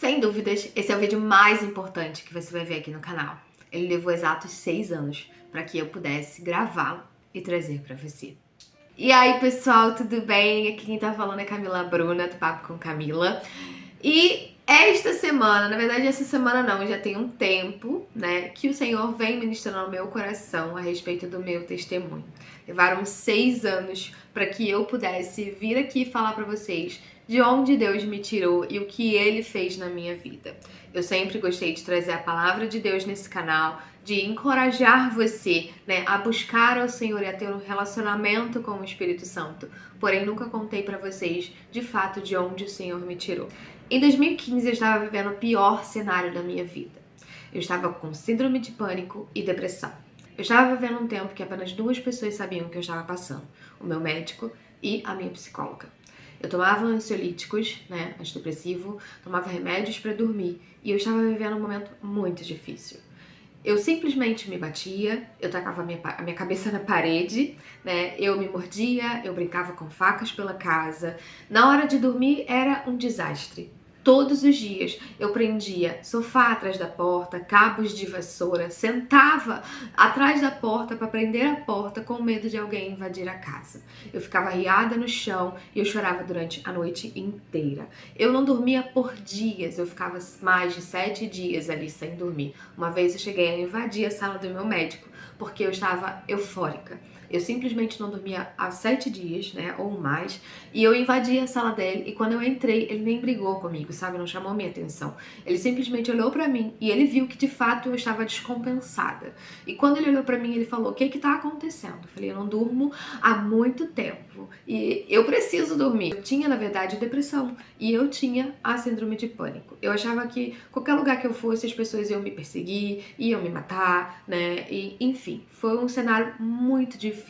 Sem dúvidas, esse é o vídeo mais importante que você vai ver aqui no canal. Ele levou exatos 6 anos para que eu pudesse gravá-lo e trazer para você. E aí, pessoal, tudo bem? Aqui quem tá falando é Camila Bruna, do Papo com Camila. E esta semana, na verdade essa semana não, já tem um tempo, né, que o Senhor vem ministrando ao meu coração a respeito do meu testemunho. Levaram 6 anos para que eu pudesse vir aqui e falar para vocês de onde Deus me tirou e o que Ele fez na minha vida. Eu sempre gostei de trazer a palavra de Deus nesse canal, de encorajar você, né, a buscar ao Senhor e a ter um relacionamento com o Espírito Santo. Porém, nunca contei para vocês, de fato, de onde o Senhor me tirou. Em 2015, eu estava vivendo o pior cenário da minha vida. Eu estava com síndrome de pânico e depressão. Eu estava vivendo um tempo que apenas 2 pessoas sabiam o que eu estava passando. O meu médico e a minha psicóloga. Eu tomava ansiolíticos, né, antidepressivo, tomava remédios para dormir e eu estava vivendo um momento muito difícil. Eu simplesmente me batia, eu tacava a minha cabeça na parede, né? Eu me mordia, eu brincava com facas pela casa. Na hora de dormir era um desastre. Todos os dias eu prendia sofá atrás da porta, cabos de vassoura, sentava atrás da porta para prender a porta com medo de alguém invadir a casa. Eu ficava arriada no chão e eu chorava durante a noite inteira. Eu não dormia por dias, eu ficava mais de 7 dias ali sem dormir. Uma vez eu cheguei a invadir a sala do meu médico porque eu estava eufórica. Eu simplesmente não dormia há 7 dias, né, ou mais, e eu invadi a sala dele, e quando eu entrei, ele nem brigou comigo, sabe, não chamou minha atenção. Ele simplesmente olhou pra mim, e ele viu que de fato eu estava descompensada. E quando ele olhou pra mim, ele falou: "O que tá acontecendo?" Eu falei: "Eu não durmo há muito tempo, e eu preciso dormir." Eu tinha, na verdade, depressão, e eu tinha a síndrome de pânico. Eu achava que qualquer lugar que eu fosse, as pessoas iam me perseguir, iam me matar, né, e enfim, foi um cenário muito difícil.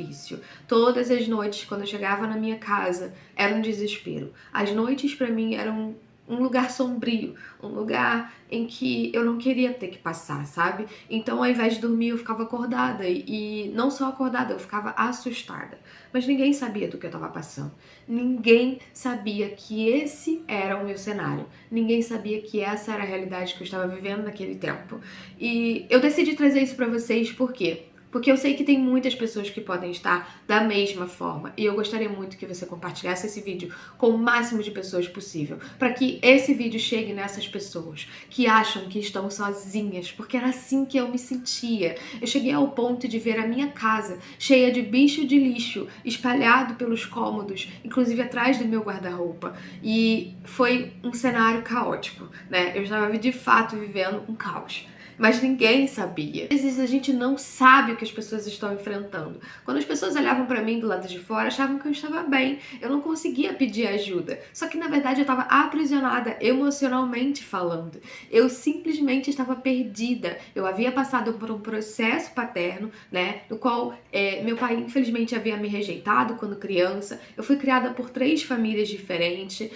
Todas as noites, quando eu chegava na minha casa, era um desespero. As noites para mim eram um lugar sombrio, um lugar em que eu não queria ter que passar, sabe? Então, ao invés de dormir, eu ficava acordada e não só acordada, eu ficava assustada. Mas ninguém sabia do que eu estava passando. Ninguém sabia que esse era o meu cenário. Ninguém sabia que essa era a realidade que eu estava vivendo naquele tempo. E eu decidi trazer isso para vocês por quê? Porque eu sei que tem muitas pessoas que podem estar da mesma forma. E eu gostaria muito que você compartilhasse esse vídeo com o máximo de pessoas possível. Para que esse vídeo chegue nessas pessoas que acham que estão sozinhas. Porque era assim que eu me sentia. Eu cheguei ao ponto de ver a minha casa cheia de bicho de lixo espalhado pelos cômodos, inclusive atrás do meu guarda-roupa. E foi um cenário caótico, né? Eu estava de fato vivendo um caos. Mas ninguém sabia. Às vezes a gente não sabe o que as pessoas estão enfrentando. Quando as pessoas olhavam pra mim do lado de fora, achavam que eu estava bem. Eu não conseguia pedir ajuda. Só que na verdade eu estava aprisionada, emocionalmente falando. Eu simplesmente estava perdida. Eu havia passado por um processo paterno, né, no qual meu pai infelizmente havia me rejeitado quando criança. Eu fui criada por 3 famílias diferentes.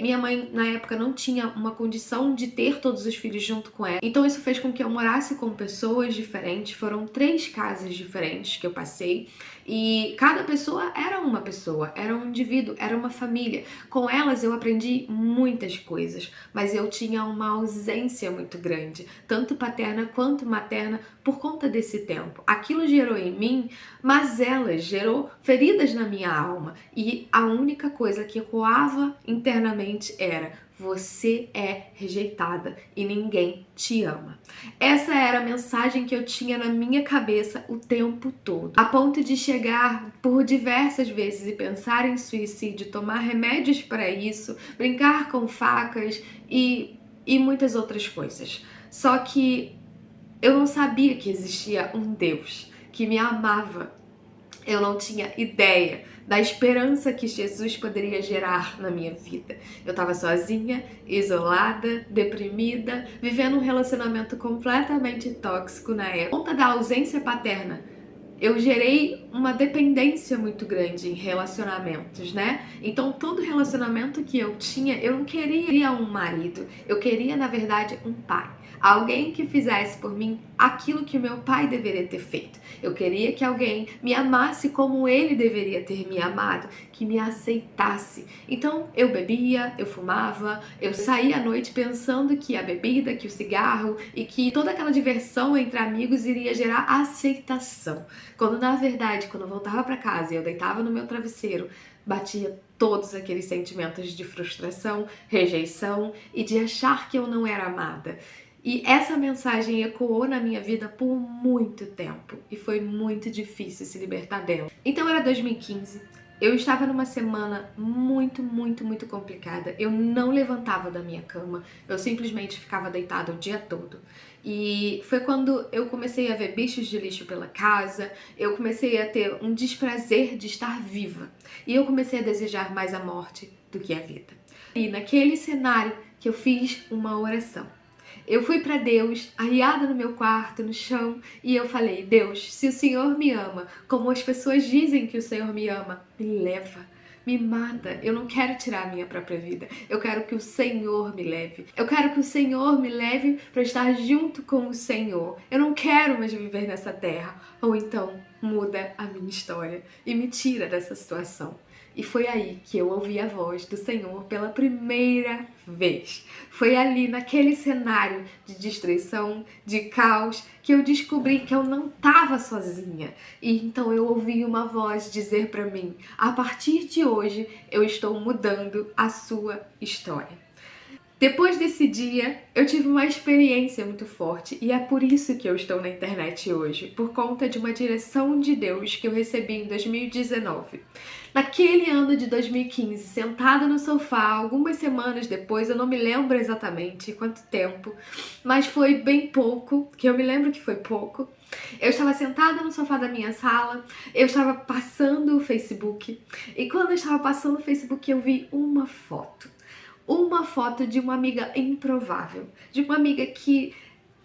Minha mãe na época não tinha uma condição de ter todos os filhos junto com ela. Então isso fez com que eu morasse com pessoas diferentes. Foram 3 casas diferentes que eu passei e cada pessoa, era um indivíduo, era uma família. Com elas eu aprendi muitas coisas, mas eu tinha uma ausência muito grande, tanto paterna quanto materna, por conta desse tempo. Aquilo gerou em mim mazelas, gerou feridas na minha alma e a única coisa que ecoava internamente era: você é rejeitada e ninguém te ama. Essa era a mensagem que eu tinha na minha cabeça o tempo todo. A ponto de chegar por diversas vezes e pensar em suicídio, tomar remédios para isso, brincar com facas e muitas outras coisas. Só que eu não sabia que existia um Deus que me amava. Eu não tinha ideia da esperança que Jesus poderia gerar na minha vida. Eu estava sozinha, isolada, deprimida, vivendo um relacionamento completamente tóxico na época. Por conta da ausência paterna, eu gerei uma dependência muito grande em relacionamentos, né? Então, todo relacionamento que eu tinha, eu não queria um marido, eu queria, na verdade, um pai. Alguém que fizesse por mim aquilo que o meu pai deveria ter feito. Eu queria que alguém me amasse como ele deveria ter me amado, que me aceitasse. Então, eu bebia, eu fumava, eu saía à noite pensando que a bebida, que o cigarro e que toda aquela diversão entre amigos iria gerar aceitação. Quando na verdade, quando eu voltava para casa e eu deitava no meu travesseiro, batia todos aqueles sentimentos de frustração, rejeição e de achar que eu não era amada. E essa mensagem ecoou na minha vida por muito tempo e foi muito difícil se libertar dela. Então era 2015, eu estava numa semana muito complicada. Eu não levantava da minha cama, eu simplesmente ficava deitada o dia todo. E foi quando eu comecei a ver bichos de lixo pela casa, eu comecei a ter um desprazer de estar viva. E eu comecei a desejar mais a morte do que a vida. E naquele cenário que eu fiz uma oração. Eu fui para Deus, arriada no meu quarto, no chão, e eu falei: Deus, se o Senhor me ama, como as pessoas dizem que o Senhor me ama, me leva, me mata. Eu não quero tirar a minha própria vida. Eu quero que o Senhor me leve. Eu quero que o Senhor me leve para estar junto com o Senhor. Eu não quero mais viver nessa terra. Ou então, muda a minha história e me tira dessa situação. E foi aí que eu ouvi a voz do Senhor pela primeira vez. Foi ali, naquele cenário de destruição, de caos, que eu descobri que eu não estava sozinha. E então eu ouvi uma voz dizer para mim: a partir de hoje eu estou mudando a sua história. Depois desse dia, eu tive uma experiência muito forte e é por isso que eu estou na internet hoje, por conta de uma direção de Deus que eu recebi em 2019. Naquele ano de 2015, sentada no sofá, algumas semanas depois, eu não me lembro exatamente quanto tempo, mas foi bem pouco, que eu me lembro que foi pouco. Eu estava sentada no sofá da minha sala, eu estava passando o Facebook e quando eu estava passando o Facebook eu vi uma foto de uma amiga improvável, de uma amiga que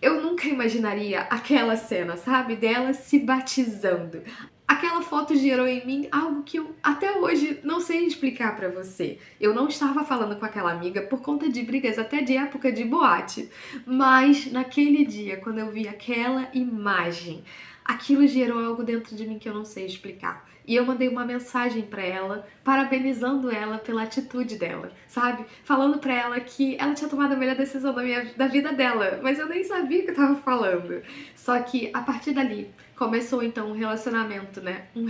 eu nunca imaginaria aquela cena, sabe? Dela se batizando. Aquela foto gerou em mim algo que eu até hoje não sei explicar pra você. Eu não estava falando com aquela amiga por conta de brigas até de época de boate, mas naquele dia, quando eu vi aquela imagem, aquilo gerou algo dentro de mim que eu não sei explicar. E eu mandei uma mensagem pra ela, parabenizando ela pela atitude dela, sabe? Falando pra ela que ela tinha tomado a melhor decisão da vida dela, mas eu nem sabia o que eu tava falando. Só que a partir dali começou então um relacionamento, né? Um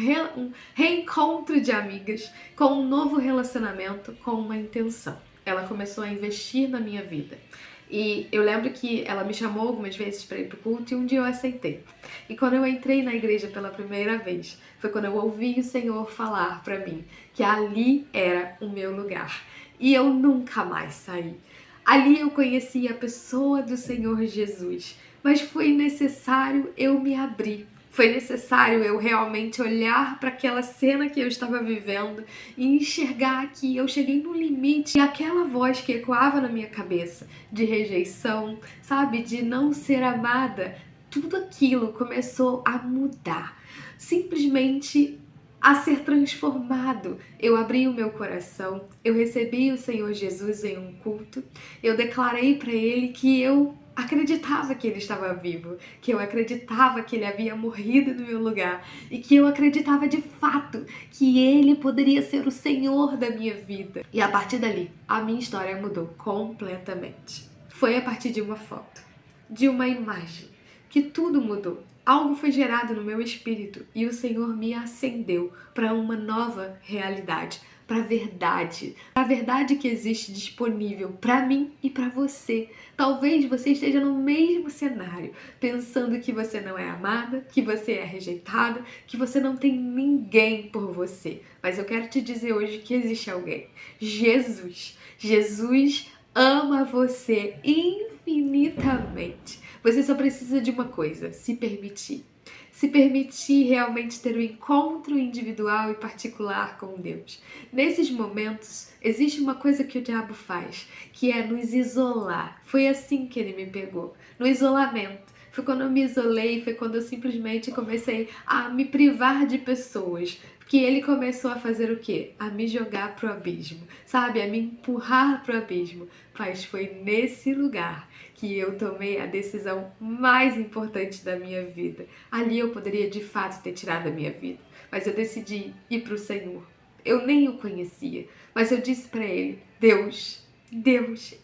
reencontro de amigas com um novo relacionamento com uma intenção. Ela começou a investir na minha vida. E eu lembro que ela me chamou algumas vezes para ir pro culto e um dia eu aceitei. E quando eu entrei na igreja pela primeira vez, foi quando eu ouvi o Senhor falar para mim que ali era o meu lugar. E eu nunca mais saí. Ali eu conheci a pessoa do Senhor Jesus, mas foi necessário eu me abrir. Foi necessário eu realmente olhar para aquela cena que eu estava vivendo e enxergar que eu cheguei no limite e aquela voz que ecoava na minha cabeça de rejeição, sabe, de não ser amada, tudo aquilo começou a mudar, simplesmente a ser transformado. Eu abri o meu coração, eu recebi o Senhor Jesus em um culto, eu declarei para Ele que eu acreditava que ele estava vivo, que eu acreditava que ele havia morrido no meu lugar e que eu acreditava de fato que ele poderia ser o Senhor da minha vida. E a partir dali, a minha história mudou completamente. Foi a partir de uma foto, de uma imagem, que tudo mudou. Algo foi gerado no meu espírito e o Senhor me acendeu para uma nova realidade, para a verdade que existe disponível para mim e para você. Talvez você esteja no mesmo cenário, pensando que você não é amada, que você é rejeitada, que você não tem ninguém por você. Mas eu quero te dizer hoje que existe alguém. Jesus. Jesus ama você infinitamente. Você só precisa de uma coisa: se permitir. Se permitir realmente ter um encontro individual e particular com Deus. Nesses momentos, existe uma coisa que o diabo faz, que é nos isolar. Foi assim que ele me pegou, no isolamento. foi quando eu me isolei, foi quando eu simplesmente comecei a me privar de pessoas. Que ele começou a fazer o quê? A me jogar pro abismo, sabe? A me empurrar pro abismo. Mas foi nesse lugar que eu tomei a decisão mais importante da minha vida. Ali eu poderia de fato ter tirado a minha vida, mas eu decidi ir pro Senhor. Eu nem o conhecia, mas eu disse para ele: Deus,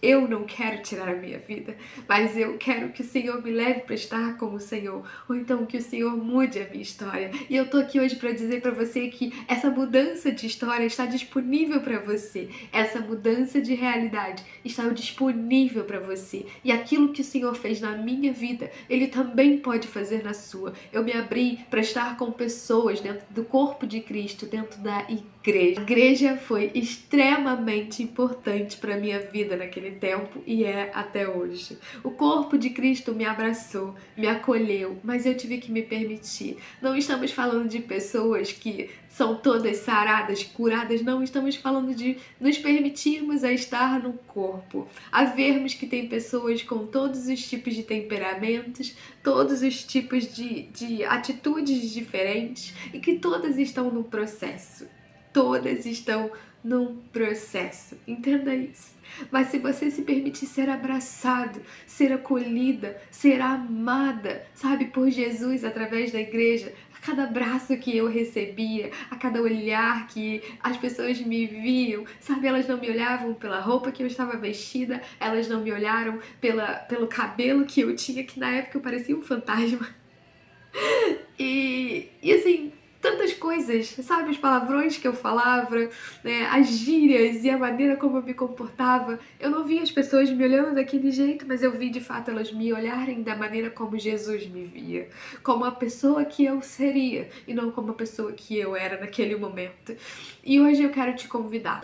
eu não quero tirar a minha vida, mas eu quero que o Senhor me leve para estar com o Senhor, ou então que o Senhor mude a minha história. E eu tô aqui hoje para dizer para você que essa mudança de história está disponível para você. Essa mudança de realidade está disponível para você. E aquilo que o Senhor fez na minha vida, Ele também pode fazer na sua. Eu me abri para estar com pessoas dentro do corpo de Cristo, dentro da igreja. A igreja foi extremamente importante para minha vida naquele tempo e é até hoje. O corpo de Cristo me abraçou, me acolheu, mas eu tive que me permitir. Não estamos falando de pessoas que são todas saradas, curadas, não, estamos falando de nos permitirmos a estar no corpo, a vermos que tem pessoas com todos os tipos de temperamentos, todos os tipos de atitudes diferentes e que todas estão no processo. Todas estão num processo, entenda isso. Mas se você se permitir ser abraçado, ser acolhida, ser amada, sabe, por Jesus através da igreja, a cada abraço que eu recebia, a cada olhar que as pessoas me viam, sabe, elas não me olhavam pela roupa que eu estava vestida, elas não me olharam pelo cabelo que eu tinha, que na época eu parecia um fantasma. E assim, tantas coisas, sabe, os palavrões que eu falava, né, as gírias e a maneira como eu me comportava. Eu não via as pessoas me olhando daquele jeito, mas eu vi de fato elas me olharem da maneira como Jesus me via, como a pessoa que eu seria e não como a pessoa que eu era naquele momento. E hoje eu quero te convidar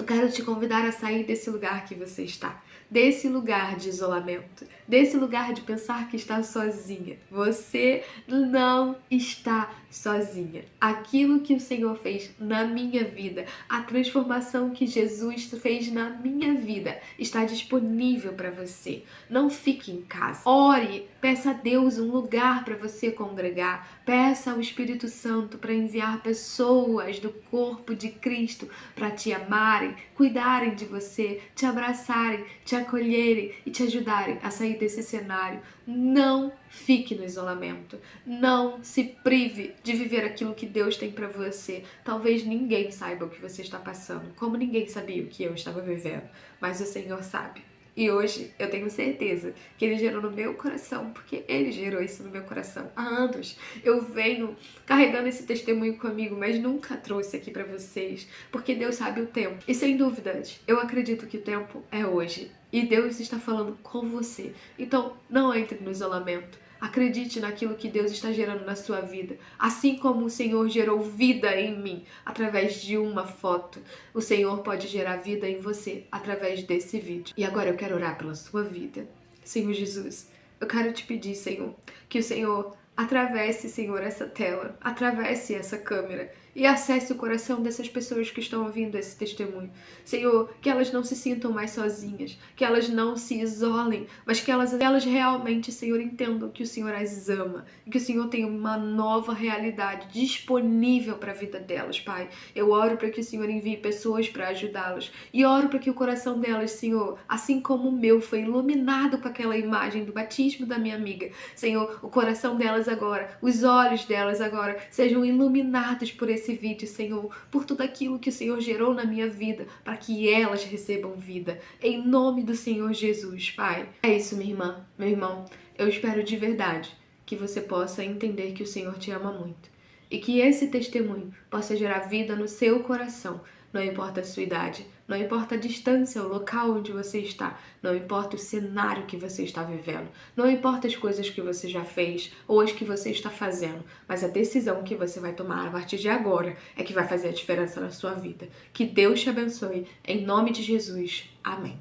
a sair desse lugar que você está, desse lugar de isolamento, desse lugar de pensar que está sozinha. Você não está sozinha. Aquilo que o Senhor fez na minha vida, a transformação que Jesus fez na minha vida, está disponível para você. Não fique em casa. Ore, peça a Deus um lugar para você congregar. Peça ao Espírito Santo para enviar pessoas do corpo de Cristo para te amarem, cuidarem de você, te abraçarem, te acolherem e te ajudarem a sair desse cenário. Não fique no isolamento. Não se prive de viver aquilo que Deus tem para você. Talvez ninguém saiba o que você está passando, como ninguém sabia o que eu estava vivendo, mas o Senhor sabe. E hoje eu tenho certeza que Ele gerou no meu coração, porque Ele gerou isso no meu coração há anos. Eu venho carregando esse testemunho comigo, mas nunca trouxe aqui pra vocês, porque Deus sabe o tempo. E sem dúvidas, eu acredito que o tempo é hoje. E Deus está falando com você. Então, não entre no isolamento. Acredite naquilo que Deus está gerando na sua vida. Assim como o Senhor gerou vida em mim através de uma foto, o Senhor pode gerar vida em você através desse vídeo. E agora eu quero orar pela sua vida. Senhor Jesus, eu quero te pedir, Senhor, que o Senhor atravesse, Senhor, essa tela, atravesse essa câmera e acesse o coração dessas pessoas que estão ouvindo esse testemunho. Senhor, que elas não se sintam mais sozinhas, que elas não se isolem, mas que elas realmente, Senhor, entendam que o Senhor as ama e que o Senhor tem uma nova realidade disponível para a vida delas, Pai. Eu oro para que o Senhor envie pessoas para ajudá-las e oro para que o coração delas, Senhor, assim como o meu foi iluminado com aquela imagem do batismo da minha amiga, Senhor, o coração delas agora, os olhos delas agora sejam iluminados por esse vídeo, Senhor, por tudo aquilo que o Senhor gerou na minha vida, para que elas recebam vida, em nome do Senhor Jesus, Pai. É isso, minha irmã, meu irmão, eu espero de verdade que você possa entender que o Senhor te ama muito e que esse testemunho possa gerar vida no seu coração. Não importa a sua idade, não importa a distância, o local onde você está, não importa o cenário que você está vivendo, não importa as coisas que você já fez ou as que você está fazendo, mas a decisão que você vai tomar a partir de agora é que vai fazer a diferença na sua vida. Que Deus te abençoe, em nome de Jesus. Amém.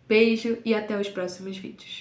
Beijo e até os próximos vídeos.